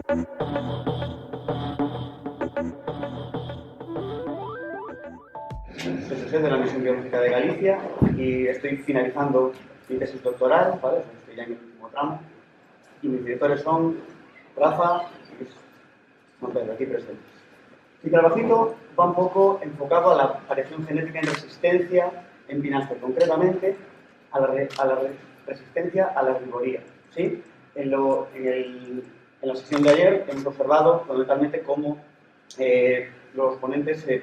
Soy José de la Misión Biológica de Galicia y estoy finalizando mi tesis doctoral, ¿vale? Estoy ya en el último tramo. Y mis directores son Rafa y Juan Pedro, aquí presentes. Mi trabajito va un poco enfocado a la variación genética en resistencia en Pinastre, concretamente a la resistencia a la riboría. ¿Sí? En la sesión de ayer hemos observado fundamentalmente cómo los ponentes se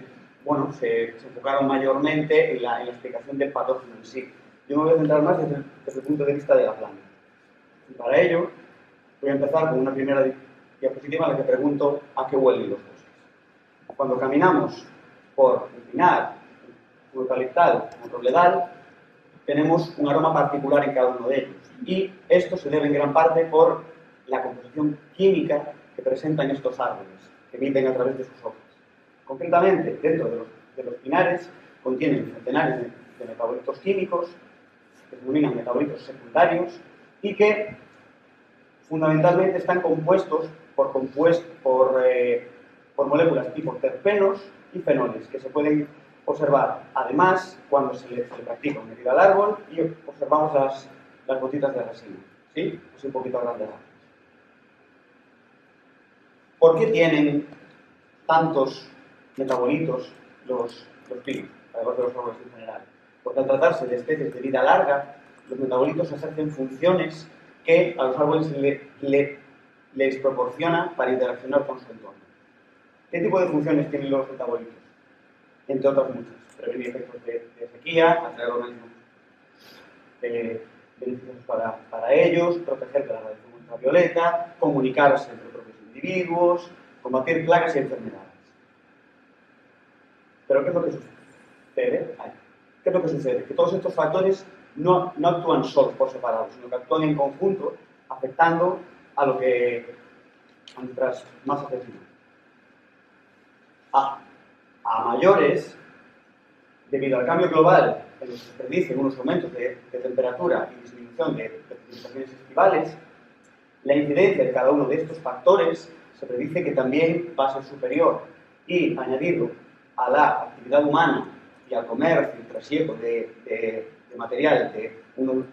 enfocaron mayormente en la explicación del patógeno en sí. Yo me voy a centrar más desde el punto de vista de la planta. Y para ello voy a empezar con una primera diapositiva en la que pregunto a qué huelen los bosques. Cuando caminamos por el pinar, el eucaliptal o el robledal, tenemos un aroma particular en cada uno de ellos. Y esto se debe en gran parte por la composición química que presentan estos árboles, que emiten a través de sus hojas. Concretamente, dentro de los pinares, contienen centenares de metabolitos químicos, que se denominan metabolitos secundarios, y que fundamentalmente están compuestos por moléculas tipo terpenos y fenoles, que se pueden observar además cuando se le practica una medida al árbol y observamos las gotitas de resina. ¿Sí? Es un poquito grande. ¿Por qué tienen tantos metabolitos los pinos, además de los árboles en general? Porque al tratarse de especies de vida larga, los metabolitos ejercen funciones que a los árboles les proporciona para interaccionar con su entorno. ¿Qué tipo de funciones tienen los metabolitos? Entre otras muchas. Prevenir efectos de sequía, atraer organismos beneficiosos para ellos, proteger de la radiación ultravioleta, comunicarse entre propios individuos, combatir plagas y enfermedades. ¿Pero qué es lo que sucede? ¿Qué es lo que sucede? Que todos estos factores no actúan solos por separado, sino que actúan en conjunto, afectando a nuestras masas de clima. A mayores, debido al cambio global en los que se predicen unos aumentos de temperatura y disminución de precipitaciones estivales, la incidencia de cada uno de estos factores se predice que también va a ser superior, y añadido a la actividad humana y al comercio y trasiego de material de un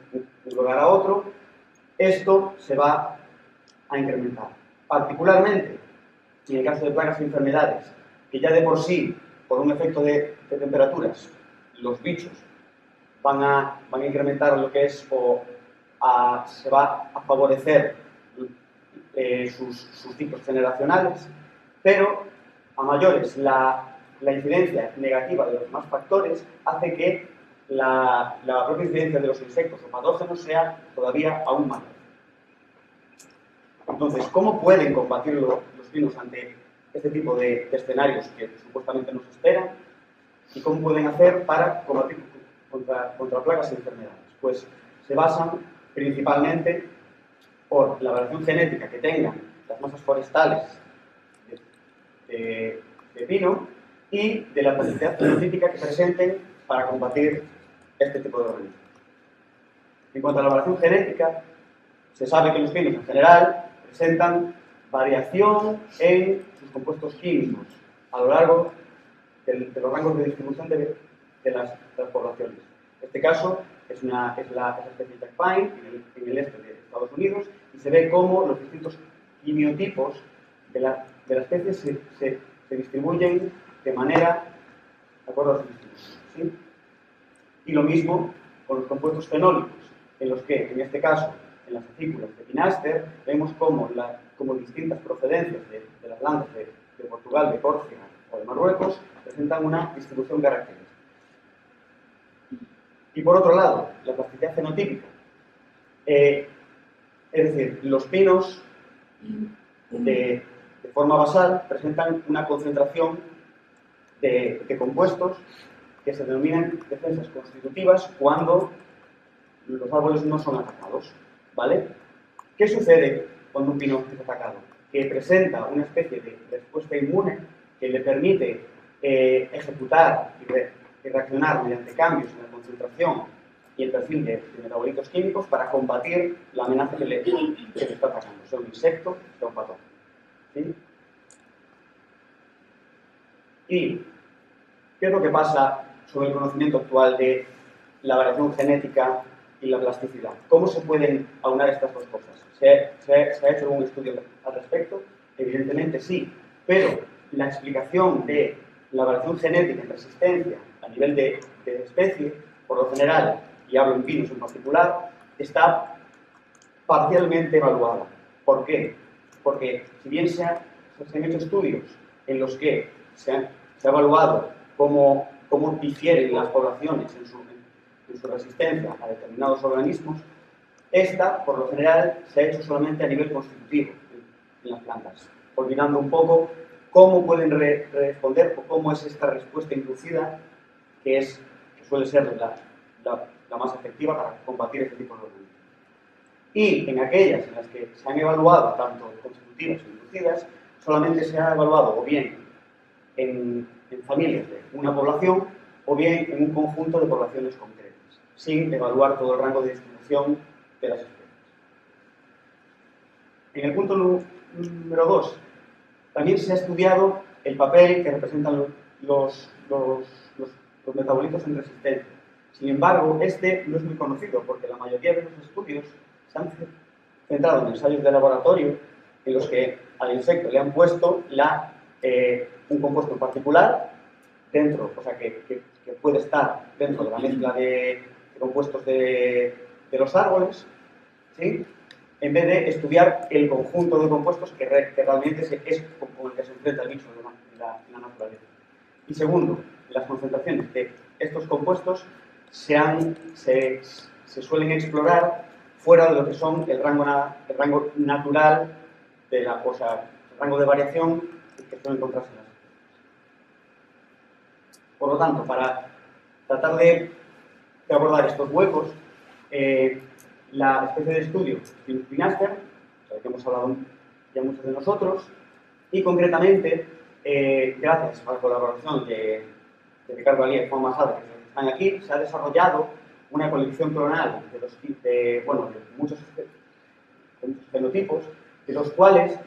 lugar a otro, esto se va a incrementar. Particularmente en el caso de plagas y enfermedades, que ya de por sí, por un efecto de temperaturas, los bichos van a incrementar lo que es se va a favorecer sus ciclos generacionales, pero a mayores la incidencia negativa de los demás factores hace que la propia incidencia de los insectos o patógenos sea todavía aún mayor. Entonces, ¿cómo pueden combatir los pinos ante este tipo de escenarios que supuestamente nos esperan? ¿Y cómo pueden hacer para combatir contra plagas y enfermedades? Pues se basan principalmente por la variación genética que tengan las masas forestales de pino y de la potencialidad fenolítica que presenten para combatir este tipo de organismos. En cuanto a la variación genética, se sabe que los pinos en general presentan variación en sus compuestos químicos a lo largo de los rangos de distribución de las poblaciones. En este caso es la especie Jack Pine en el este de Estados Unidos, y se ve cómo los distintos quimiotipos de la especie se distribuyen de manera de acuerdo a su distribución. ¿Sí? Y lo mismo con los compuestos fenólicos, en los que, en este caso, en las acículas de Pinaster, vemos como distintas procedencias de las landas de Portugal, de Córcega o de Marruecos presentan una distribución característica. Y por otro lado, la plasticidad fenotípica. Es decir, los pinos de forma basal presentan una concentración de compuestos que se denominan defensas constitutivas cuando los árboles no son atacados. ¿Vale? ¿Qué sucede cuando un pino es atacado? Que presenta una especie de respuesta inmune que le permite ejecutar y reaccionar mediante cambios en la concentración y el perfil de metabolitos químicos para combatir la amenaza que le está atacando, sea un insecto, sea un patógeno. ¿Sí? ¿Y qué es lo que pasa sobre el conocimiento actual de la variación genética y la plasticidad? ¿Cómo se pueden aunar estas dos cosas? ¿Se ha hecho algún estudio al respecto? Evidentemente sí, pero la explicación de la variación genética en resistencia a nivel de especie, por lo general, y hablo en vinos en particular, está parcialmente evaluada. ¿Por qué? Porque si bien se han hecho estudios en los que se ha evaluado cómo difieren las poblaciones en su resistencia a determinados organismos, esta, por lo general, se ha hecho solamente a nivel constitutivo en las plantas, olvidando un poco cómo pueden responder o cómo es esta respuesta inducida que suele ser la más efectiva para combatir este tipo de organismos. Y en aquellas en las que se han evaluado tanto constitutivas como inducidas, solamente se ha evaluado o bien en familias de una población o bien en un conjunto de poblaciones concretas, sin evaluar todo el rango de distribución de las especies. En el punto número 2, también se ha estudiado el papel que representan los metabolitos en resistencia. Sin embargo, este no es muy conocido porque la mayoría de los estudios se han centrado en ensayos de laboratorio en los que al insecto le han puesto un compuesto en particular dentro, o sea, que puede estar dentro de la mezcla de compuestos de los árboles, ¿sí? En vez de estudiar el conjunto de compuestos que realmente es con el que se enfrenta el bicho en la naturaleza. Y segundo, las concentraciones de estos compuestos se suelen explorar fuera de lo que son el rango natural, o sea, el rango de variación que suelen encontrarse en las especies. Por lo tanto, para tratar de abordar estos huecos, la especie de estudio Spinaster, de que hemos hablado ya muchos de nosotros, y concretamente, gracias a la colaboración de Ricardo Alí y Juan Masada, que están aquí, se ha desarrollado una colección clonal de muchos fenotipos, de los cuales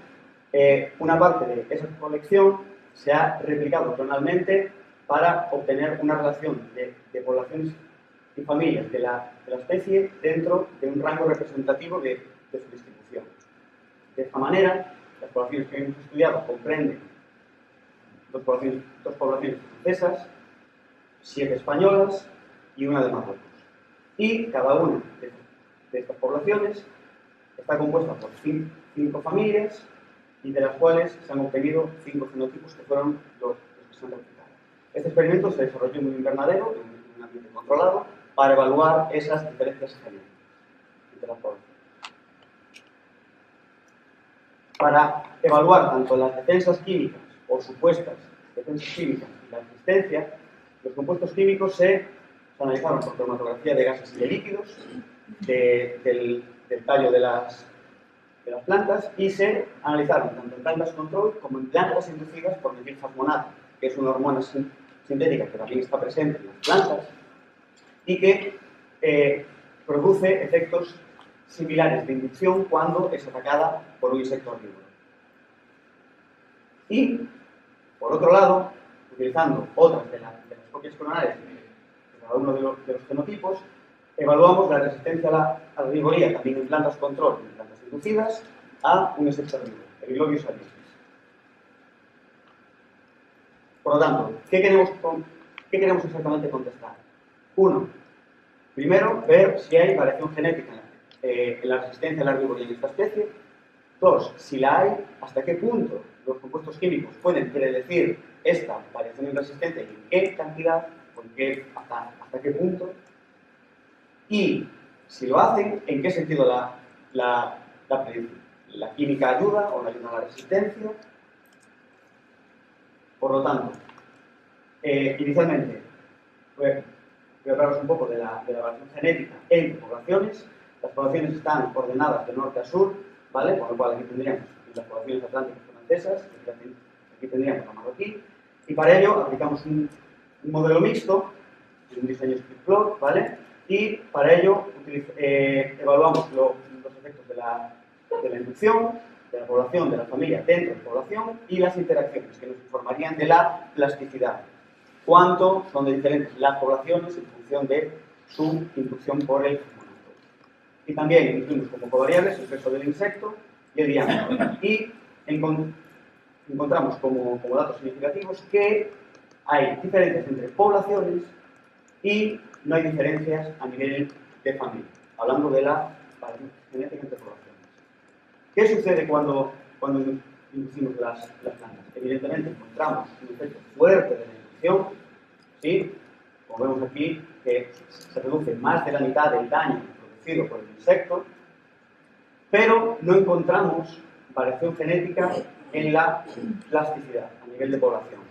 una parte de esa colección se ha replicado clonalmente para obtener una relación de poblaciones y familias de la especie dentro de un rango representativo de su distribución. De esta manera, las poblaciones que hemos estudiado comprenden dos poblaciones francesas, 7 españolas y una de Marruecos. Y cada una de estas poblaciones está compuesta por 5 familias y de las cuales se han obtenido 5 fenotipos que fueron los que se han replicado. Este experimento se desarrolló en un invernadero, en un ambiente controlado, para evaluar esas diferencias genéticas entre las poblaciones. Para evaluar tanto las defensas químicas o supuestas defensas químicas y la resistencia, los compuestos químicos se analizaron por cromatografía de gases y de líquidos del tallo de las plantas y se analizaron tanto en plantas control como en plantas inducidas por metilfosfonato, que es una hormona sintética que también está presente en las plantas y que produce efectos similares de inducción cuando es atacada por un insecto herbívoro. Y, por otro lado, utilizando otras de las copias clonales de cada uno de los fenotipos, evaluamos la resistencia a la herbivoría también en plantas control y en plantas inducidas a un insecto herbívoro, el Globius albicans. Por lo tanto, ¿qué queremos exactamente contestar? 1. Primero, ver si hay variación genética en la resistencia a la herbivoría en esta especie. 2. Si la hay, ¿hasta qué punto los compuestos químicos pueden predecir esta variación en resistencia y en qué cantidad, hasta qué punto? Y si lo hacen, ¿en qué sentido la predicción? ¿La química ayuda o no ayuda a la resistencia? Por lo tanto, inicialmente, voy a hablaros un poco de la variación genética en poblaciones. Las poblaciones están ordenadas de norte a sur, ¿vale? Con lo cual aquí tendríamos las poblaciones atlánticas francesas, aquí tendríamos la marroquí, y para ello aplicamos un modelo mixto, un diseño strip-plot, ¿vale? Y para ello evaluamos los efectos de la inducción de la población, de la familia dentro de la población, y las interacciones, que nos informarían de la plasticidad. Cuánto son de diferentes las poblaciones en función de su inducción por el germinato. Y también incluimos como covariables el peso del insecto y el diámetro. Y encontramos como datos significativos que hay diferencias entre poblaciones y no hay diferencias a nivel de familia, hablando de la variación genética entre poblaciones. ¿Qué sucede cuando inducimos las plantas? Evidentemente encontramos un efecto fuerte de la inducción, ¿sí? Como vemos aquí, que se reduce más de la mitad del daño producido por el insecto, pero no encontramos variación genética en la plasticidad a nivel de población.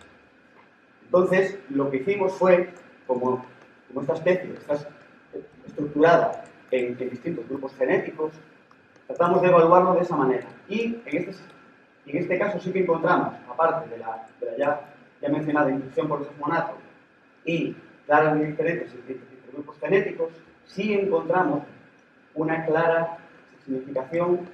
Entonces, lo que hicimos fue, como esta especie está estructurada en distintos grupos genéticos, tratamos de evaluarlo de esa manera. Y en este caso sí que encontramos, aparte de la ya mencionada inducción por el germinato y claras diferencias entre grupos genéticos, sí encontramos una clara significación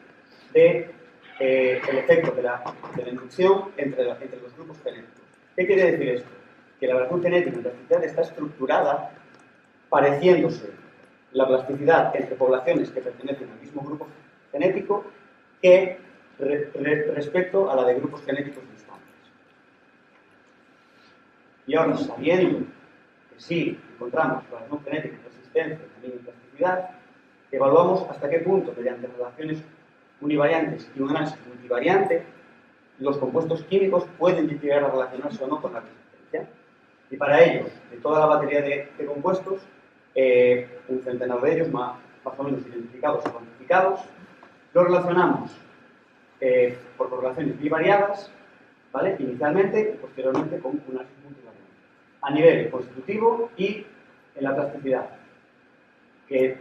de el efecto de la inducción entre los grupos genéticos. ¿Qué quiere decir esto? Que la variación genética en plasticidad está estructurada pareciéndose la plasticidad entre poblaciones que pertenecen al mismo grupo genético que respecto a la de grupos genéticos distantes. Y ahora, sabiendo que sí encontramos variación genética en resistencia y también en plasticidad, evaluamos hasta qué punto, mediante relaciones univariantes y un análisis multivariante, los compuestos químicos pueden llegar a relacionarse o no con la resistencia. Y para ello, de toda la batería de compuestos, un centenar de ellos, más o menos identificados o cuantificados, los relacionamos por correlaciones bivariadas, ¿vale? Inicialmente y posteriormente con un análisis multivariante. A nivel constitutivo y en la plasticidad, que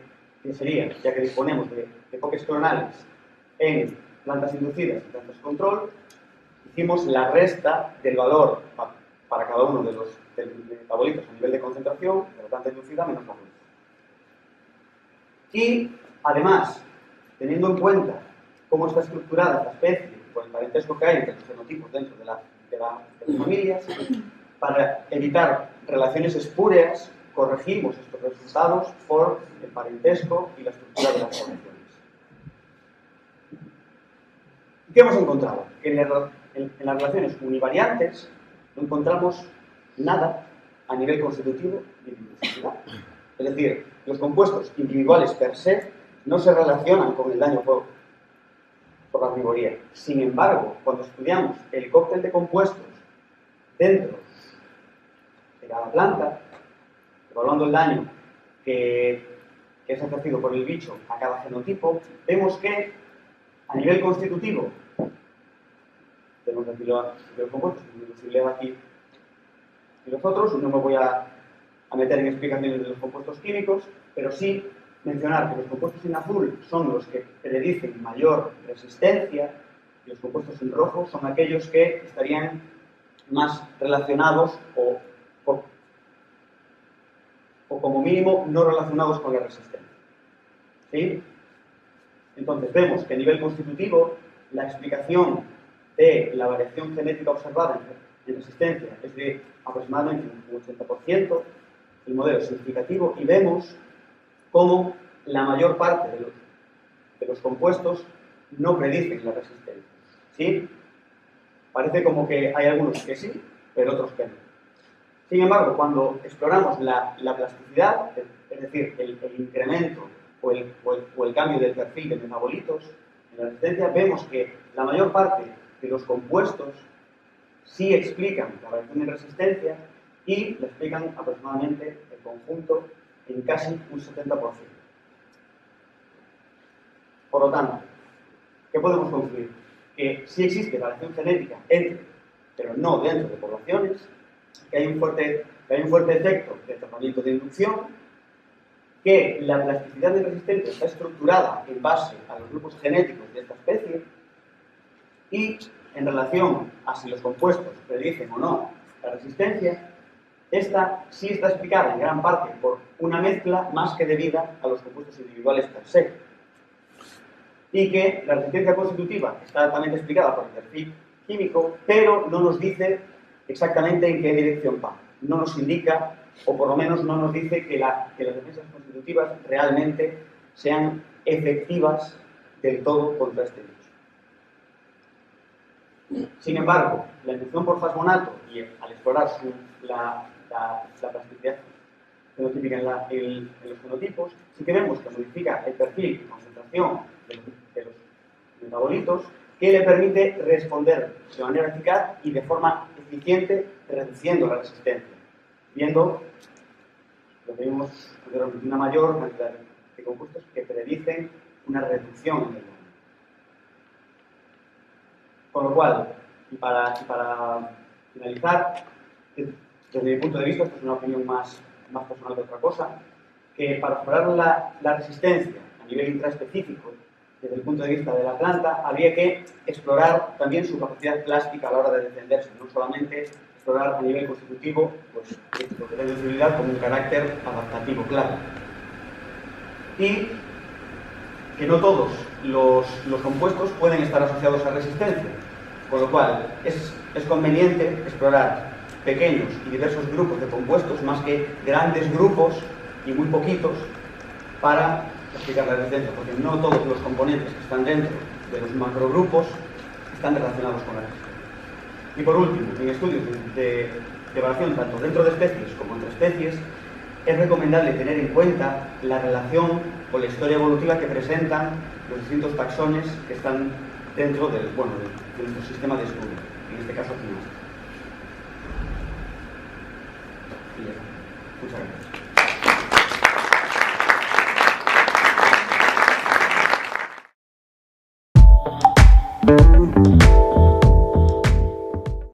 sería, ya que disponemos de enfoques clonales en plantas inducidas y plantas control, hicimos la resta del valor para cada uno de los metabolitos a nivel de concentración de la planta inducida menos la rueda. Y, además, teniendo en cuenta cómo está estructurada esta especie, por el parentesco que hay entre los fenotipos dentro de las familias, para evitar relaciones espúreas, corregimos estos resultados por el parentesco y la estructura de las poblaciones. ¿Qué hemos encontrado? Que en las relaciones univariantes no encontramos nada a nivel constitutivo ni de inducibilidad. Es decir, los compuestos individuales per se no se relacionan con el daño por la riboría. Sin embargo, cuando estudiamos el cóctel de compuestos dentro de cada planta, evaluando el daño que es ejercido por el bicho a cada genotipo, vemos que a nivel constitutivo tenemos aquí los compuestos, inducibilidad aquí y los otros. No me voy a meter en explicaciones de los compuestos químicos, pero sí mencionar que los compuestos en azul son los que predicen mayor resistencia y los compuestos en rojo son aquellos que estarían más relacionados o como mínimo no relacionados con la resistencia. ¿Sí? Entonces vemos que a nivel constitutivo la explicación de la variación genética observada en resistencia es de aproximadamente un 80%, el modelo es significativo y vemos cómo la mayor parte de los compuestos no predicen la resistencia. ¿Sí? Parece como que hay algunos que sí, pero otros que no. Sin embargo, cuando exploramos la plasticidad, es decir, el incremento o el cambio del perfil de metabolitos en la resistencia, vemos que la mayor parte de los compuestos sí explican la variación en resistencia y la explican aproximadamente el conjunto en casi un 70%. Por lo tanto, ¿qué podemos concluir? Que sí existe variación genética entre, pero no dentro de poblaciones, que hay un fuerte efecto de tratamiento de inducción, que la plasticidad de resistencia está estructurada en base a los grupos genéticos de esta especie y en relación a si los compuestos predicen o no la resistencia, esta sí está explicada en gran parte por una mezcla más que debida a los compuestos individuales per se. y que la resistencia constitutiva está altamente explicada por el perfil químico, pero no nos dice exactamente en qué dirección va. No nos indica, o por lo menos no nos dice que las defensas constitutivas realmente sean efectivas del todo contra este virus. Sin embargo, la inducción por fosfonato, y al explorar la plasticidad fenotípica en los fenotipos, sí que vemos que modifica el perfil y concentración de los metabolitos, que le permite responder de manera eficaz y de forma eficiente, reduciendo la resistencia, viendo lo que vimos anteriormente, una mayor cantidad de compuestos que predicen una reducción en el daño. Con lo cual, y para finalizar, desde mi punto de vista, esto es una opinión más personal que otra cosa, que para mejorar la resistencia a nivel intraespecífico, desde el punto de vista de la planta, habría que explorar también su capacidad plástica a la hora de defenderse, no solamente explorar a nivel constitutivo pues, lo que tiene utilidad como un carácter adaptativo claro. Y que no todos los compuestos pueden estar asociados a resistencia, con lo cual es conveniente explorar pequeños y diversos grupos de compuestos más que grandes grupos y muy poquitos para explicar la resistencia, porque no todos los componentes que están dentro de los macrogrupos están relacionados con la resistencia. Y por último, en estudios de evaluación tanto dentro de especies como entre especies, es recomendable tener en cuenta la relación o la historia evolutiva que presentan los distintos taxones que están dentro de nuestro sistema de estudio, en este caso Pinasta. Muchas gracias.